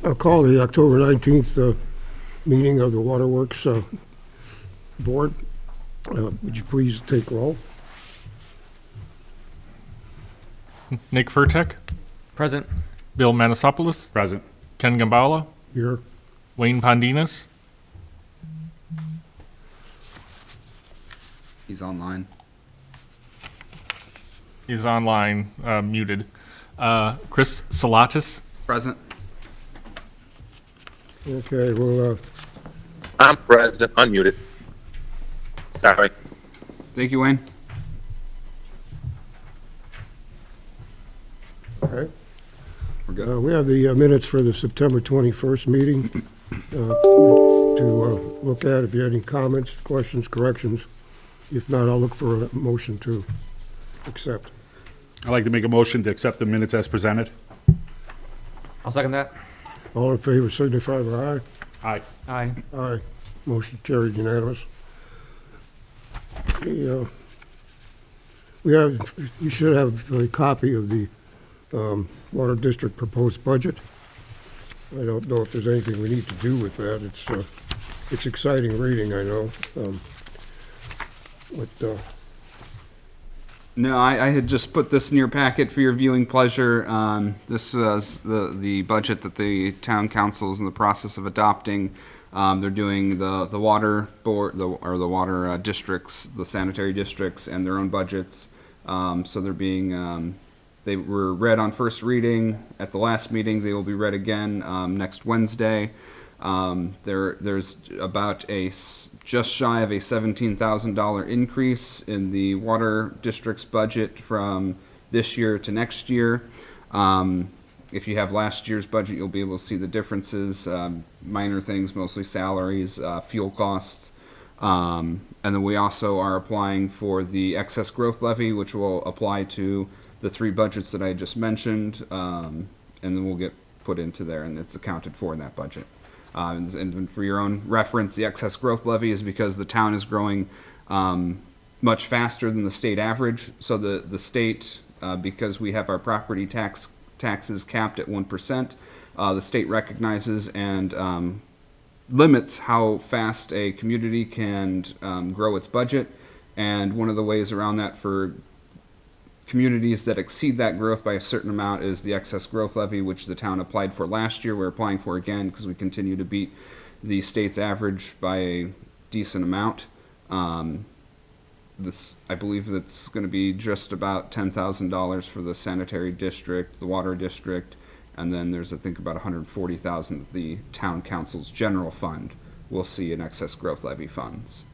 I'll call the October 19th meeting of the Waterworks Board. Would you please take roll? Nick Furtek, Present. Bill Manasopoulos, Present. Ken Gambala, Here. Wayne Pondinas, He's online. is online, muted. Chris Salatis, Present. Okay, well, I'm present, unmuted. Sorry. Thank you, Wayne. okay. We're good. We have the minutes for the September 21st meeting to look at. If you have any comments, questions, corrections. If not, I'll look for a motion to accept. I'd like to make a motion to accept the minutes as presented. I'll second that. All in favor signify by aye. Aye. Aye. Aye. Motion carried unanimous. You should have a copy of the Water District proposed budget. I don't know if there's anything we need to do with that. It's exciting reading, I know. No, I had just put this in your packet for your viewing pleasure. This was the budget that the town council is in the process of adopting. They're doing the water board, the water districts, the sanitary districts, and their own budgets. So they're being, they were read on first reading at the last meeting. They will be read again next Wednesday. There's about just shy of a $17,000 increase in the water district's budget from this year to next year. If you have last year's budget, you'll be able to see the differences, minor things, mostly salaries, fuel costs. And then we also are applying for the excess growth levy, which will apply to the three budgets that I just mentioned. And then we'll get put into there, and it's accounted for in that budget. And for your own reference, the excess growth levy is because the town is growing much faster than the state average. So the state, because we have our property taxes capped at 1%, the state recognizes and limits how fast a community can grow its budget. And one of the ways around that for communities that exceed that growth by a certain amount is the excess growth levy, which the town applied for last year. We're applying for again because we continue to beat the state's average by a decent amount. I believe that's going to be just about $10,000 for the sanitary district, the water district, and then there's I think about $140,000 that the town council's general fund will see in excess growth levy funds.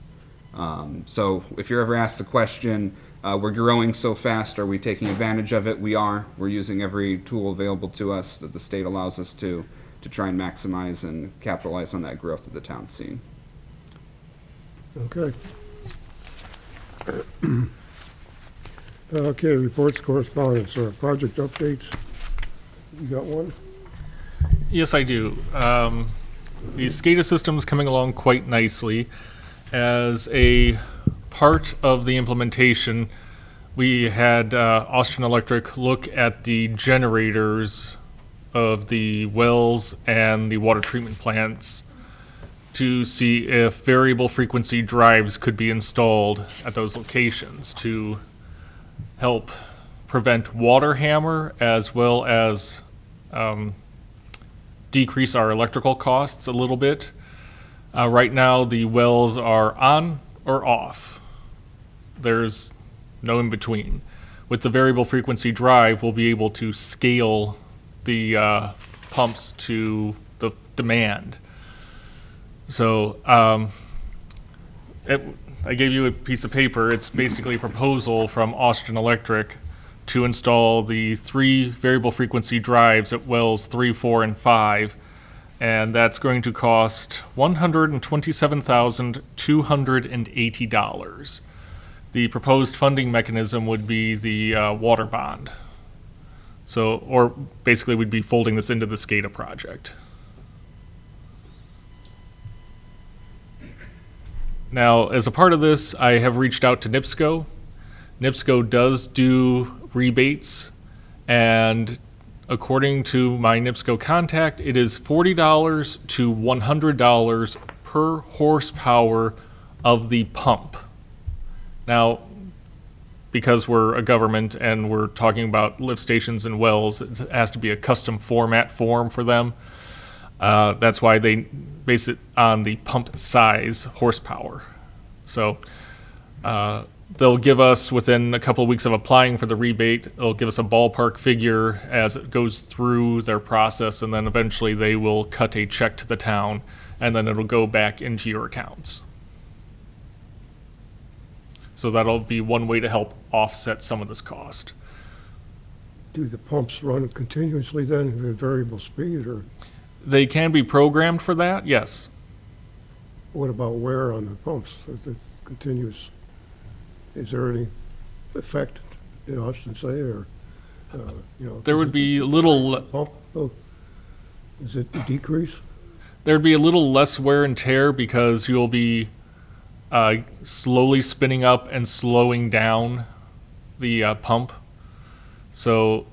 So if you're ever asked the question, we're growing so fast, are we taking advantage of it? We are. We're using every tool available to us that the state allows us to try and maximize and capitalize on that growth that the town's seeing. Okay. Okay, reports, correspondence, project updates. You got one? Yes, I do. The SCADA system is coming along quite nicely. As a part of the implementation, we had Austrian Electric look at the generators of the wells and the water treatment plants to see if variable frequency drives could be installed at those locations to help prevent water hammer as well as decrease our electrical costs a little bit. Right now, the wells are on or off. There's no in between. With the variable frequency drive, we'll be able to scale the pumps to the demand. So I gave you a piece of paper. It's basically a proposal from Austrian Electric to install the 3 variable frequency drives at wells 3, 4, and 5. And that's going to cost $127,280. The proposed funding mechanism would be the water bond. So, or basically we'd be folding this into the SCADA project. Now, as a part of this, I have reached out to NIPSCO. NIPSCO does do rebates, and According to my NIPSCO contact, it is $40 to $100 per horsepower of the pump. Now, because we're a government and we're talking about lift stations and wells, it has to be a custom format form for them. That's why they base it on the pump size horsepower. So they'll give us, within a couple of weeks of applying for the rebate, they'll give us a ballpark figure as it goes through their process, and then eventually they will cut a check to the town, and then it'll go back into your accounts. So that'll be one way to help offset some of this cost. Do the pumps run continuously then at variable speed, or They can be programmed for that, yes. what about wear on the pumps? If it's continuous, is there any effect, did Austin say, or, There would be a little, pump, oh, is it decrease? there'd be a little less wear and tear because you'll be slowly spinning up and slowing down the pump. So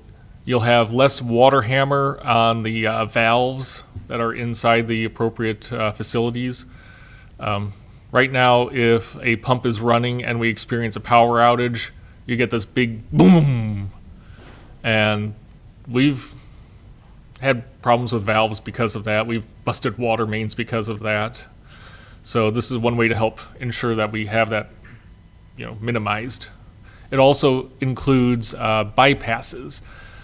you'll have less water hammer on the valves that are inside the appropriate facilities. Right now, if a pump is running and we experience a power outage, you get this big boom. And we've had problems with valves because of that. We've busted water mains because of that. So this is one way to help ensure that we have that, minimized. It also includes bypasses.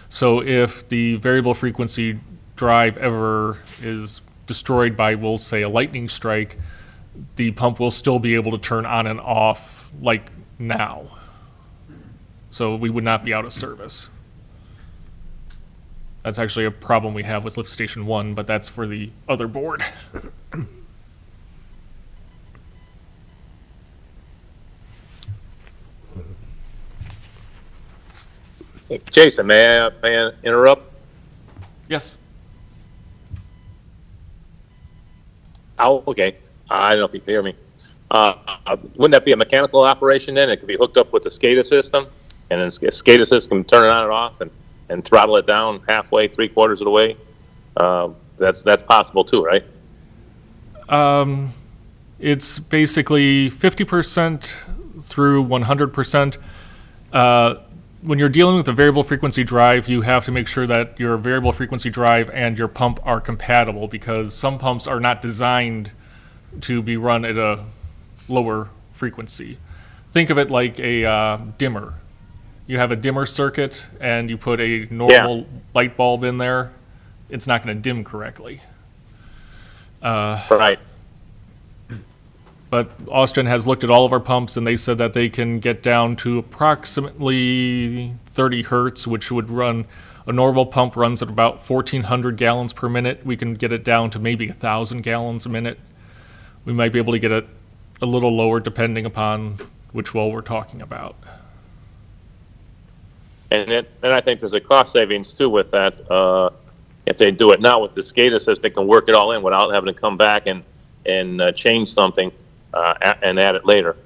So if the variable frequency drive ever is destroyed by, we'll say, a lightning strike, the pump will still be able to turn on and off like now. So we would not be out of service. That's actually a problem we have with Lift Station 1, but that's for the other board. Jason, may I interrupt? Yes. Oh, okay. I don't know if you can hear me. Wouldn't that be a mechanical operation then? It could be hooked up with the SCADA system, and then SCADA system can turn it on and off and throttle it down halfway, 3/4 of the way. That's possible too, right? It's basically 50% through 100%. When you're dealing with a variable frequency drive, you have to make sure that your variable frequency drive and your pump are compatible, because some pumps are not designed to be run at a lower frequency. Think of it like a dimmer. You have a dimmer circuit and you put a normal light bulb in there, it's not going to dim correctly. Right. But Austin has looked at all of our pumps, and they said that they can get down to approximately 30 hertz, which would run, a normal pump runs at about 1,400 gallons per minute. We can get it down to maybe 1,000 gallons a minute. We might be able to get it a little lower depending upon which well we're talking about. And I think there's a cost savings too with that. If they do it now with the SCADA system, they can work it all in without having to come back and change something and add it later.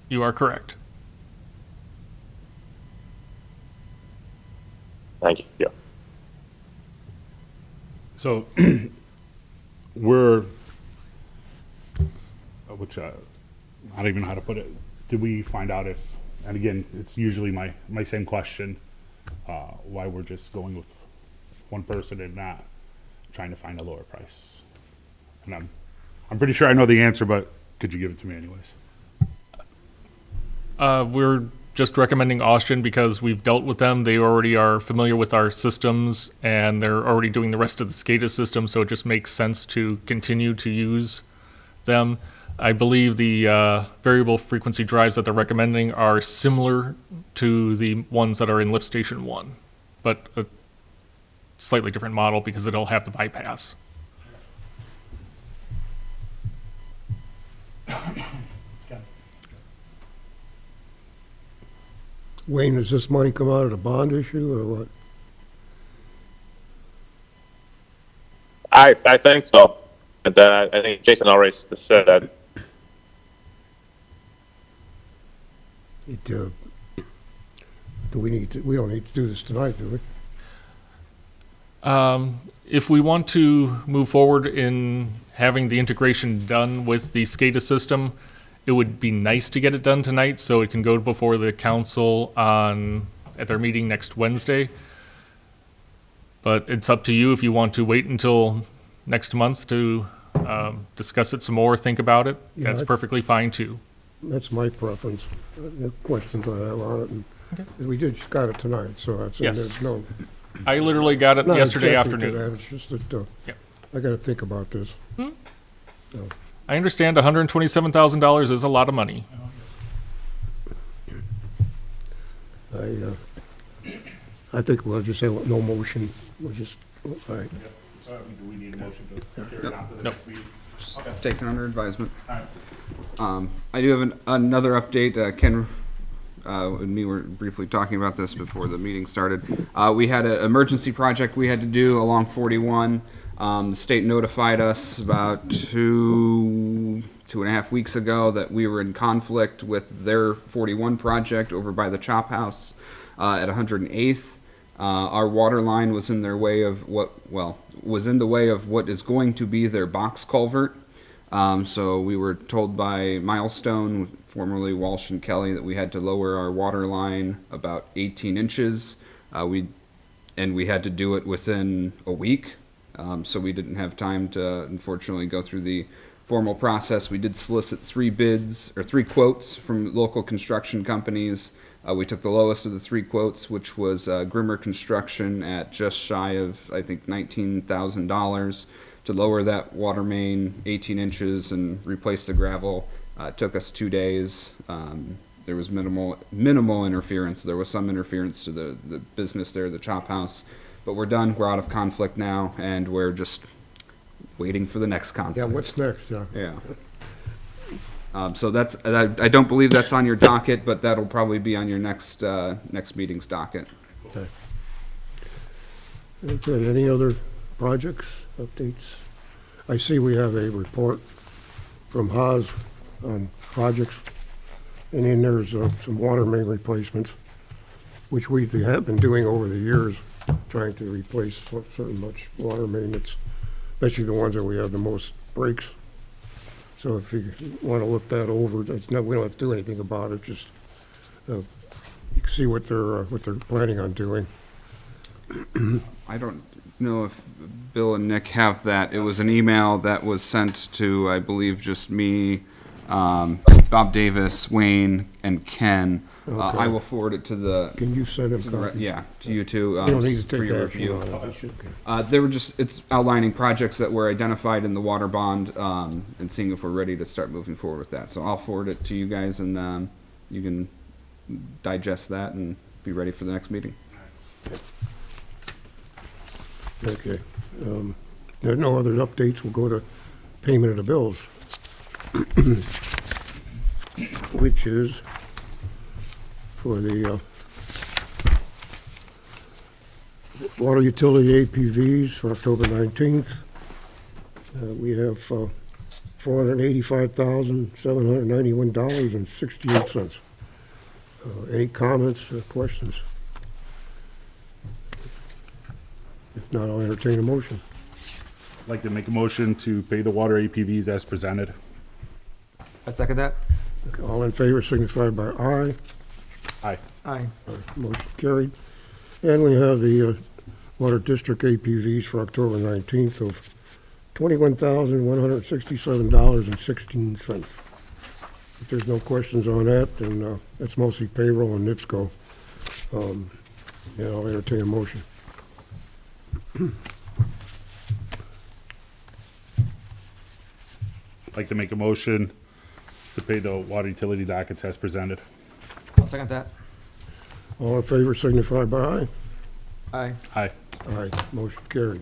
You are correct. Thank you. So we're, which I don't even know how to put it. Did we find out if, and again, it's usually my same question, why we're just going with one person and not trying to find a lower price? And I'm pretty sure I know the answer, but could you give it to me anyways? We're just recommending Austin because we've dealt with them. They already are familiar with our systems, and they're already doing the rest of the SCADA system, so it just makes sense to continue to use them. I believe the variable frequency drives that they're recommending are similar to the ones that are in Lift Station 1, but a slightly different model because it'll have the bypass. Wayne, does this money come out of the bond issue, or what? I think so. And I think Jason already said that. Do we need to, we don't need to do this tonight, do we? If we want to move forward in having the integration done with the SCADA system, it would be nice to get it done tonight so it can go before the council at their meeting next Wednesday. But it's up to you if you want to wait until next month to discuss it some more, think about it. Yeah, That's perfectly fine too. That's my preference. The questions I have on it, and we just got it tonight, so that's, and Yes. there's no. I literally got it not yesterday objecting to afternoon. that, It's just that, Yep. I gotta think about this. I understand $127,000 is a lot of money. I think we'll just say no motion, we'll just, all right. Do we need a motion to carry it on to the Nope. next meeting? Taken under advisement. Alright. I do have another update. Ken and me were briefly talking about this before the meeting started. We had an emergency project we had to do along 41. The state notified us about two and a half weeks ago that we were in conflict with their 41 project over by the Chop House at 108th. Our water line was in their way of was in the way of what is going to be their box culvert. So we were told by Milestone, formerly Walsh and Kelly, that we had to lower our water line about 18 inches. We had to do it within a week. So we didn't have time to, unfortunately, go through the formal process. We did solicit 3 quotes from local construction companies. We took the lowest of the 3 quotes, which was Grimmer Construction at just shy of, I think, $19,000 to lower that water main 18 inches and replace the gravel. It took us 2 days. There was minimal interference. There was some interference to the business there, the Chop House. But we're done. We're out of conflict now, and we're just waiting for the next conflict. Yeah, what's next, yeah? Yeah. So that's, I don't believe that's on your docket, but that'll probably be on your next meeting's docket. Okay, any other projects, updates? I see we have a report from Haas on projects, and then there's some water main replacements, which we have been doing over the years, trying to replace certain much water main, especially the ones that we have the most breaks. So if you want to look that over, we don't have to do anything about it, just you can see what they're planning on doing. I don't know if Bill and Nick have that. It was an email that was sent to, I believe, just me, Bob Davis, Wayne, and Ken. Okay. I will forward it to the, Can you send them copies? to you two, You don't need to for take your action review. on it. Okay. They were it's outlining projects that were identified in the water bond, and seeing if we're ready to start moving forward with that. So I'll forward it to you guys, and you can digest that and be ready for the next meeting. Okay. There are no other updates. We'll go to payment of the bills, which is for the water utility APVs for October 19th. We have $485,791.68. Any comments or questions? If not, I'll entertain a motion. I'd like to make a motion to pay the water APVs as presented. I'd second that. Okay, all in favor signify by aye. Aye. Aye. Motion carried. And we have the Water District APVs for October 19th of $21,167.16. If there's no questions on that, then that's mostly payroll and NIPSCO. And I'll entertain a motion. I'd like to make a motion to pay the water utility dockets as presented. I'll second that. All in favor signify by aye. Aye. Aye. Aye, motion carried.